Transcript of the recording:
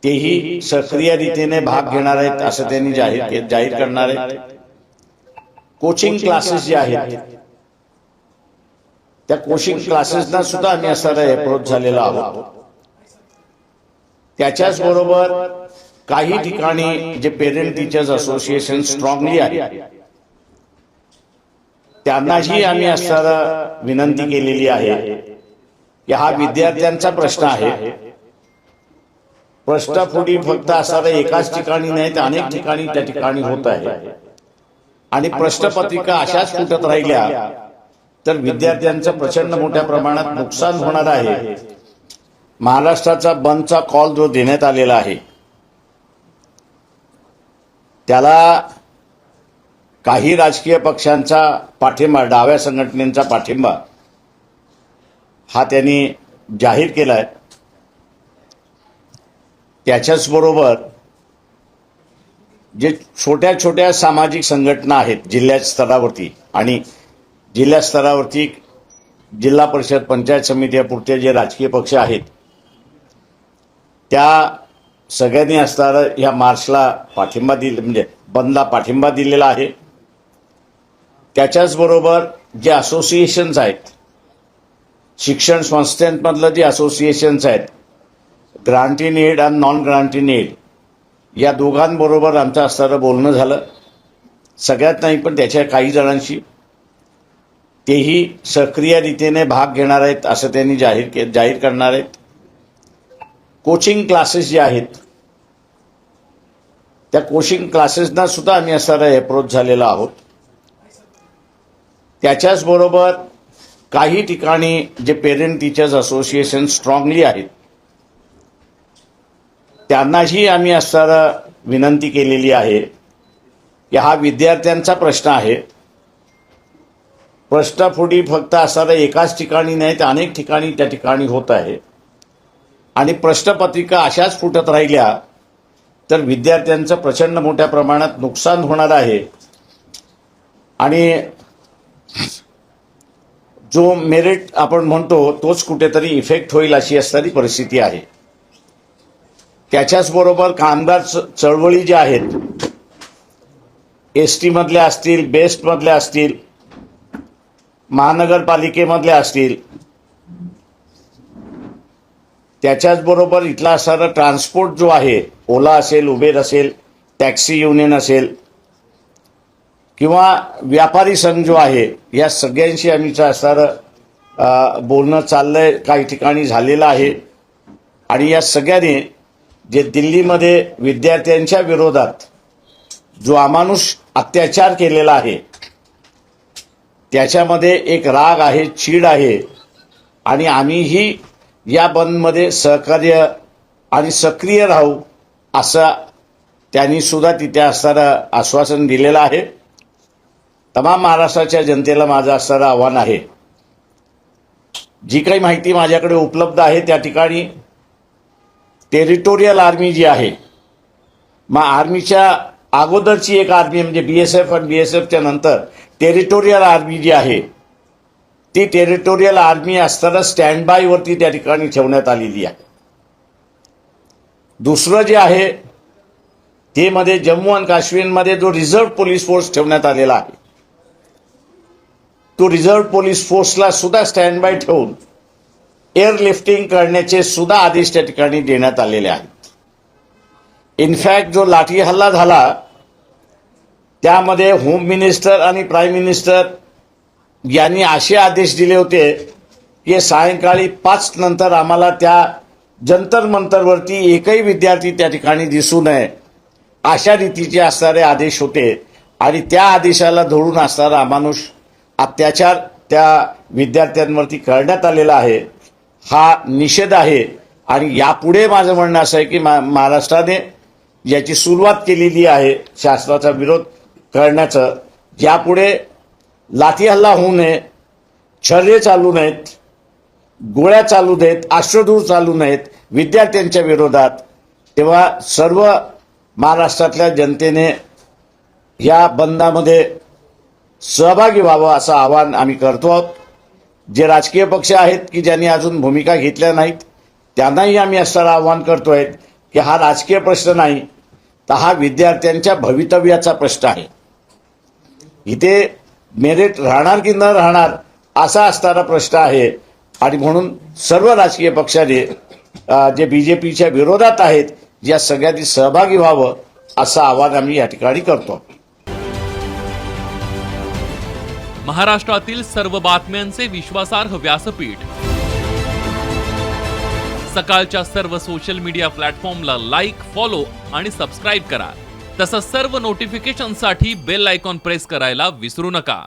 तेही सक्रिय रीतीने भाग घेणार आहेत असं त्यांनी जाहीर करणार आहेत। कोचिंग क्लासेस जे आहेत त्या कोचिंग क्लासेसना सुद्धा आम्ही असणारा अप्रोच झालेला आहोत। त्याच्याच बरोबर काही ठिकाणी जे पेरेंट टीचर्स असोसिएशन स्ट्रॉंगली आहे त्यांनाही आम्ही असणारा विनंती केलेली आहे की हा विद्यार्थ्यांचा प्रश्न आहे। प्रश्नफुटी फक्त असणारा एकाच ठिकाणी नाही तर अनेक ठिकाणी त्या ठिकाणी होत आहे आणि प्रश्नपत्रिका अशाच फुटत राहिल्या तर विद्यार्थ्यांचं प्रचंड मोठ्या प्रमाणात नुकसान होणार आहे। महाराष्ट्राचा बंदचा कॉल जो देण्यात आलेला आहे त्याला काही राजकीय पक्षांचा पाठिंबा, डाव्या संघटनेचा पाठिंबा हा त्यांनी जाहीर केलाय। त्याच्याच बरोबर जे छोट्या छोट्या सामाजिक संघटना आहेत जिल्हा स्तरावरती आणि जिल्हा स्तरावरती जिल्हा परिषद पंचायत समितीपुरते जे राजकीय पक्ष आहेत त्या सगळ्यांनी असणारा ह्या मार्चला पाठिंबा दिला, म्हणजे बंदला पाठिंबा दिलेला आहे। त्याच्याच बरोबर जे असोसिएशन्स आहेत, शिक्षण संस्थांमधलं जे असोसिएशन्स आहेत, ग्रांट इन एड आणि नॉन ग्रांट इन एड या दोघांबरोबर आमचं असणारं बोलणं झालं। सगळ्यात नाही पण त्याच्या काही जणांशी तेही सक्रिय रीतीने भाग घेणार आहेत असं त्यांनी जाहीर करणार आहेत। कोचिंग क्लासेस जे आहेत त्या कोचिंग क्लासेसना सुद्धा आम्ही असणारा अप्रोच झालेला आहोत। त्याच्याच बरोबर काही ठिकाणी जे पेरेंट टीचर्स असोसिएशन स्ट्रॉंगली आहेत त्यांनाही आम्ही असणारा विनंती केलेली आहे की हा विद्यार्थ्यांचा प्रश्न आहे। प्रश्नफुटी फक्त असणारा एकाच ठिकाणी नाही तर अनेक ठिकाणी त्या ठिकाणी होत आहे आणि प्रश्नपत्रिका अशाच फुटत राहिल्या तर विद्यार्थ्यांचं प्रचंड मोठ्या प्रमाणात नुकसान होणार आहे आणि जो मेरिट आपण म्हणतो तोच कुठेतरी इफेक्ट होईल अशी असणारी परिस्थिती आहे। त्याच्याच बरोबर कामगार चळवळी ज्या आहेत, एसटी मधल्या असतील, बेस्ट मधल्या असतील, महानगरपालिकेमधल्या असतील, त्याच्याच बरोबर इथला असणारा ट्रान्सपोर्ट जो आहे, ओला असेल, उबेर असेल, टॅक्सी युनियन असेल किंवा व्यापारी संघ जो आहे, या सगळ्यांशी आम्ही असणारं बोलणं चाललंय, काही ठिकाणी झालेलं आहे आणि या सगळ्यांनी जे दिल्लीमध्ये विद्यार्थ्यांच्या विरोधात जो अमानुष अत्याचार केलेला आहे त्याच्यामध्ये एक राग आहे, चीड आहे आणि आम्हीही या बंदमध्ये सहकार्य आणि सक्रिय राहू असं त्यांनी सुद्धा तिथे असणारं आश्वासन दिलेलं आहे। तमाम महाराष्ट्राच्या जनतेला माझं असणारं आव्हान आहे, जी काही माहिती माझ्याकडे उपलब्ध आहे त्या ठिकाणी टेरिटोरियल आर्मी जी आहे, मग आर्मीच्या अगोदरची एक आर्मी म्हणजे बीएसएफ आणि बीएसएफच्या नंतर टेरिटोरियल आर्मी जी आहे ती टेरिटोरियल आर्मी असताना स्टँड बाय वरती त्या ठिकाणी ठेवण्यात आलेली आहे। दुसरं जे आहे ते मध्ये जम्मू आणि काश्मीरमध्ये जो रिझर्व्ह पोलीस फोर्स ठेवण्यात आलेला आहे तो रिझर्व्ह पोलीस फोर्सला सुद्धा स्टँड बाय ठेवून एअरलिफ्टिंग करण्याचे सुद्धा आदेश त्या ठिकाणी देण्यात आलेले आहेत। इनफॅक्ट जो लाठी हल्ला झाला त्यामध्ये होम मिनिस्टर आणि प्राईम मिनिस्टर यांनी असे आदेश दिले होते की सायंकाळी 5 नंतर आम्हाला त्या जंतर मंतरवरती एकही विद्यार्थी त्या ठिकाणी दिसू नये अशा रीतीचे असणारे आदेश होते आणि त्या आदेशाला धरून असणारा अमानुष अत्याचार त्या विद्यार्थ्यांवरती करण्यात आलेला आहे, हा निषेध आहे। आणि यापुढे माझं म्हणणं असं आहे की महाराष्ट्राने याची सुरुवात केलेली आहे शासनाचा विरोध करण्याचं। यापुढे लाठी हल्ला होऊ नये, छर्रे चालू नयेत, गोळ्या चालू देत, अश्रुधूर चालू नयेत विद्यार्थ्यांच्या विरोधात, तेव्हा सर्व महाराष्ट्रातल्या जनतेने या बंदामध्ये सहभागी व्हावं असं आवाहन आम्ही करतो आहोत। जे राजकीय पक्ष आहेत की ज्यांनी अजून भूमिका घेतल्या नाहीत त्यांनाही आम्ही असं आवाहन करतोय की की हा राजकीय प्रश्न नाही, तर हा विद्यार्थ्यांच्या भवितव्याचा प्रश्न आहे. इथे मेरिट राहणार की न राहणार असा असणारा प्रश्न आहे. आणि म्हणून सर्व राजकीय पक्षाने जे बीजेपीच्या विरोधात आहेत या सगळ्यांनी सहभागी व्हावं असं आवाहन आम्ही या ठिकाणी करतो. महाराष्ट्रातील सर्व बातम्यांचे विश्वासार्ह व्यासपीठ सकाळच्या सर्व सोशल मीडिया प्लॅटफॉर्मला लाईक, फॉलो आणि सबस्क्राईब करा. तसंच सर्व नोटिफिकेशनसाठी बेल आयकॉन प्रेस करायला विसरू नका.